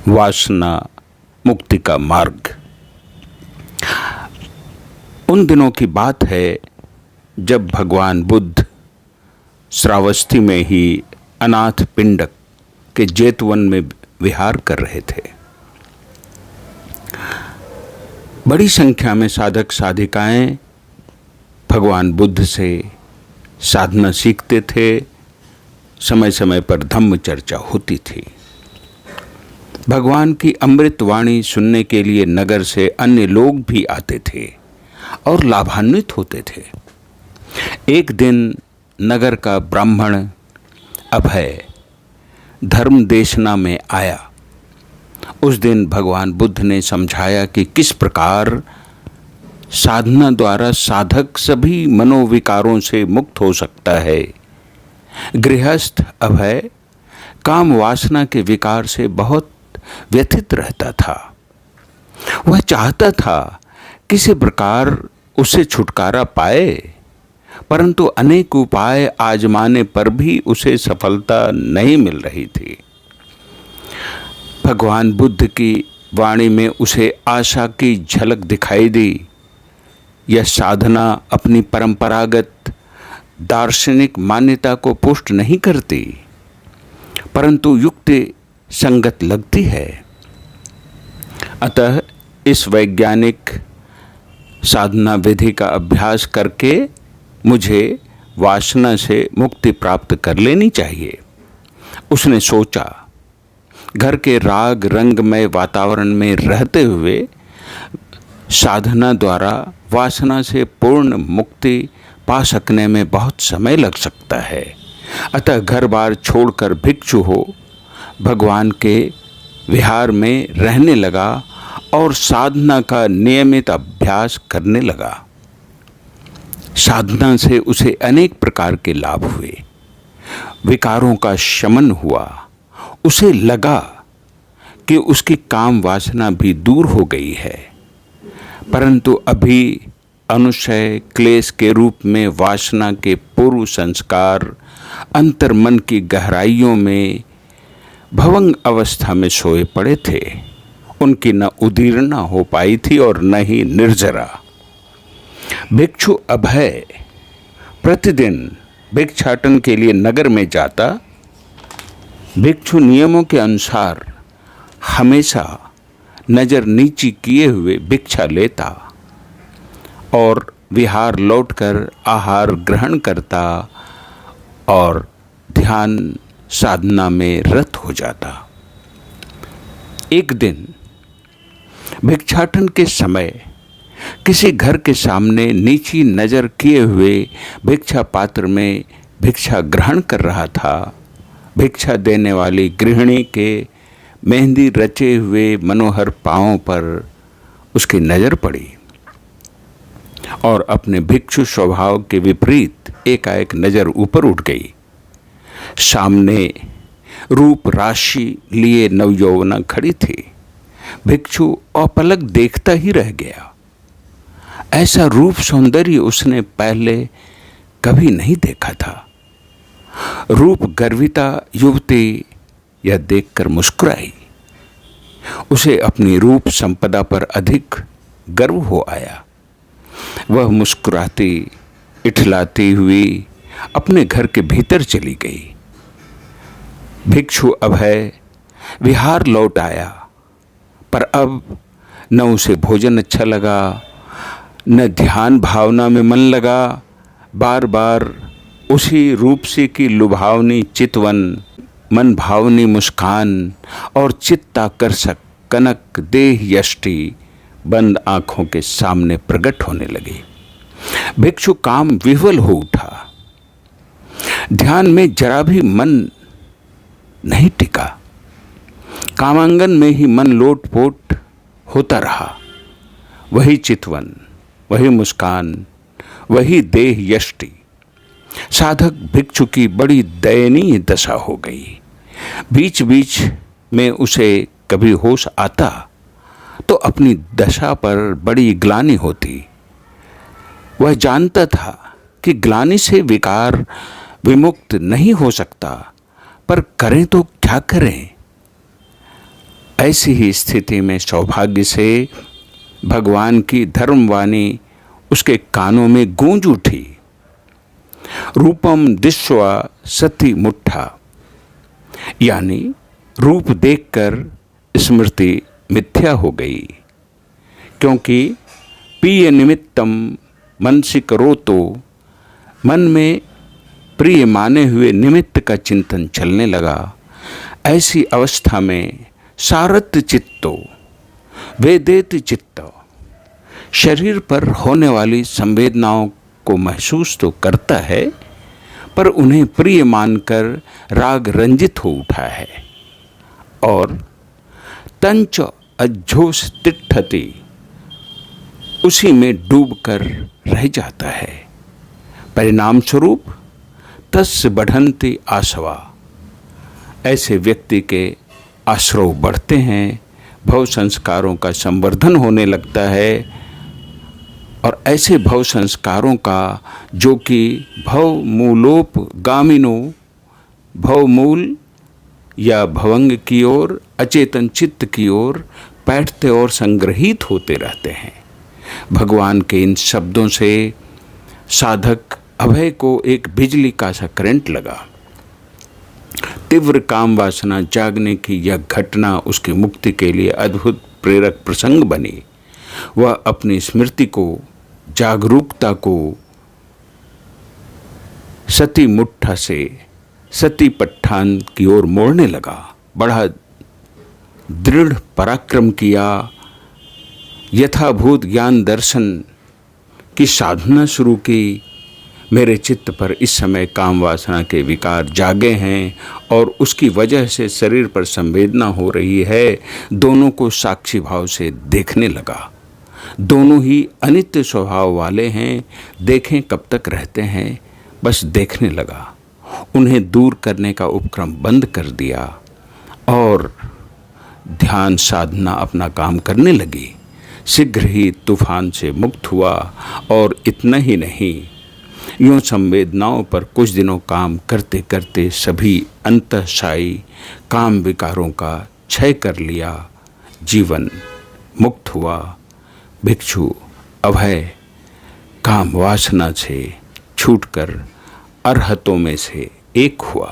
वासना मुक्ति का मार्ग। उन दिनों की बात है जब भगवान बुद्ध श्रावस्ती में ही अनाथ पिंडक के जेतवन में विहार कर रहे थे। बड़ी संख्या में साधक साधिकाएं भगवान बुद्ध से साधना सीखते थे। समय समय पर धम्म चर्चा होती थी। भगवान की अमृत वाणी सुनने के लिए नगर से अन्य लोग भी आते थे और लाभान्वित होते थे। एक दिन नगर का ब्राह्मण अभय धर्म देशना में आया। उस दिन भगवान बुद्ध ने समझाया कि किस प्रकार साधना द्वारा साधक सभी मनोविकारों से मुक्त हो सकता है। गृहस्थ अभय काम वासना के विकार से बहुत व्यथित रहता था। वह चाहता था किसी प्रकार उससे छुटकारा पाए, परंतु अनेक उपाय आजमाने पर भी उसे सफलता नहीं मिल रही थी। भगवान बुद्ध की वाणी में उसे आशा की झलक दिखाई दी। यह साधना अपनी परंपरागत दार्शनिक मान्यता को पुष्ट नहीं करती, परंतु युक्ति संगत लगती है। अतः इस वैज्ञानिक साधना विधि का अभ्यास करके मुझे वासना से मुक्ति प्राप्त कर लेनी चाहिए। उसने सोचा, घर के राग रंगमय वातावरण में रहते हुए साधना द्वारा वासना से पूर्ण मुक्ति पा सकने में बहुत समय लग सकता है। अतः घर बार छोड़कर भिक्षु हो भगवान के विहार में रहने लगा और साधना का नियमित अभ्यास करने लगा। साधना से उसे अनेक प्रकार के लाभ हुए। विकारों का शमन हुआ। उसे लगा कि उसकी काम वासना भी दूर हो गई है, परंतु अभी अनुशय क्लेश के रूप में वासना के पूर्व संस्कार अंतर्मन की गहराइयों में भवंग अवस्था में सोए पड़े थे। उनकी न उदीरना हो पाई थी और न ही निर्जरा। भिक्षु अभय प्रतिदिन भिक्षाटन के लिए नगर में जाता। भिक्षु नियमों के अनुसार हमेशा नजर नीची किए हुए भिक्षा लेता और विहार लौटकर आहार ग्रहण करता और ध्यान साधना में रत हो जाता। एक दिन भिक्षाटन के समय किसी घर के सामने नीची नजर किए हुए भिक्षा पात्र में भिक्षा ग्रहण कर रहा था। भिक्षा देने वाली गृहिणी के मेहंदी रचे हुए मनोहर पांवों पर उसकी नजर पड़ी और अपने भिक्षु स्वभाव के विपरीत एकाएक नजर ऊपर उठ गई। सामने रूप राशि लिए नवयौवना खड़ी थी। भिक्षु अपलक देखता ही रह गया। ऐसा रूप सौंदर्य उसने पहले कभी नहीं देखा था। रूप गर्विता युवती यह देखकर मुस्कुराई। उसे अपनी रूप संपदा पर अधिक गर्व हो आया। वह मुस्कुराती इठलाती हुई अपने घर के भीतर चली गई। भिक्षु अभय विहार लौट आया, पर अब न उसे भोजन अच्छा लगा, न ध्यान भावना में मन लगा। बार बार उसी रूपसी की लुभावनी चितवन, मन भावनी मुस्कान और चित्ताकर्षक कनक देह यष्टि बंद आंखों के सामने प्रकट होने लगी। भिक्षु काम विह्वल हो उठा। ध्यान में जरा भी मन नहीं टिका। कामांगन में ही मन लोटपोट होता रहा। वही चितवन, वही मुस्कान, वही देह यष्टि। साधक भिक्षु की बड़ी दयनीय दशा हो गई। बीच बीच में उसे कभी होश आता तो अपनी दशा पर बड़ी ग्लानि होती। वह जानता था कि ग्लानि से विकार विमुक्त नहीं हो सकता, पर करें तो क्या करें। ऐसी ही स्थिति में सौभाग्य से भगवान की धर्मवाणी उसके कानों में गूंज उठी। रूपम दिश्वा सती मुट्ठा, यानी रूप देखकर स्मृति मिथ्या हो गई, क्योंकि प्रिय निमित्तम मनसि करो तो मन में प्रिय माने हुए निमित्त का चिंतन चलने लगा। ऐसी अवस्था में सारथ चित्तो वेदेत चित्त, शरीर पर होने वाली संवेदनाओं को महसूस तो करता है, पर उन्हें प्रिय मानकर राग रंजित हो उठा है और तंच अज्झोस तिष्ठति, उसी में डूबकर रह जाता है। परिणाम स्वरूप तस्य बढ़न्ति आसवा, ऐसे व्यक्ति के आश्रव बढ़ते हैं, भव संस्कारों का संवर्धन होने लगता है। और ऐसे भव संस्कारों का जो कि भव मूलोप गामिनो, भव मूल या भवंग की ओर, अचेतन चित्त की ओर बैठते और संग्रहित होते रहते हैं। भगवान के इन शब्दों से साधक अभय को एक बिजली का सा करंट लगा। तीव्र काम वासना जागने की यह घटना उसकी मुक्ति के लिए अद्भुत प्रेरक प्रसंग बनी। वह अपनी स्मृति को, जागरूकता को सती मुट्ठा से सती पट्ठान की ओर मोड़ने लगा। बड़ा दृढ़ पराक्रम किया। यथाभूत ज्ञान दर्शन की साधना शुरू की। मेरे चित्त पर इस समय काम वासना के विकार जागे हैं और उसकी वजह से शरीर पर संवेदना हो रही है। दोनों को साक्षी भाव से देखने लगा। दोनों ही अनित्य स्वभाव वाले हैं, देखें कब तक रहते हैं, बस देखने लगा। उन्हें दूर करने का उपक्रम बंद कर दिया और ध्यान साधना अपना काम करने लगी। शीघ्र ही तूफान से मुक्त हुआ और इतना ही नहीं, यूँ संवेदनाओं पर कुछ दिनों काम करते करते सभी अंतःसायी काम विकारों का क्षय कर लिया। जीवन मुक्त हुआ। भिक्षु अभय काम वासना से छूटकर अरहतों में से एक हुआ।